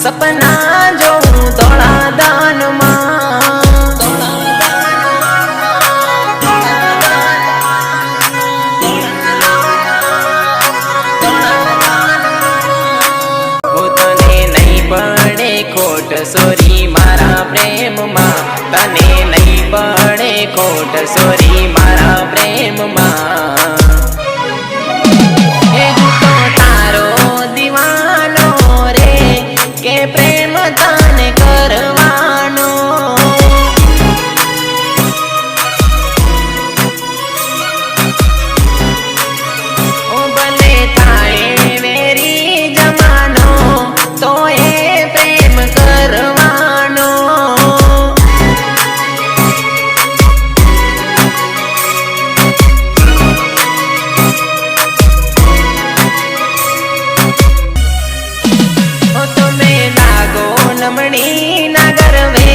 સપના જોઉં ધોળા દાનમાં પડે ખોટ સોરી મારા પ્રેમમાં તને નહીં પડે ખોટ સોરી મારા પ્રેમમાં એ હું તો તારો દીવાનો રે કે પ્રેમ તને કરવાનો ઓ ભલે થાય વેરી જમાનો તો કરવાનો તમે લાગો નમણી ના ગરવે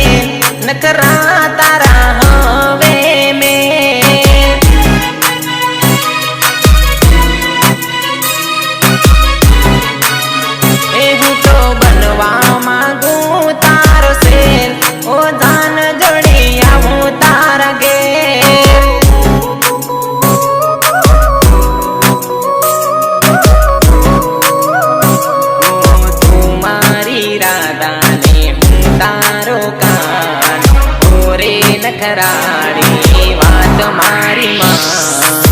નખરા તારા હવે મેં એ હું તો બનવા માંગુ તારો શેર ઓ જાન જોડી આવું તારા ઘેર તું મારી રાધા ને હું તારો કાન ઓરે નખરાડી વાત મારી માં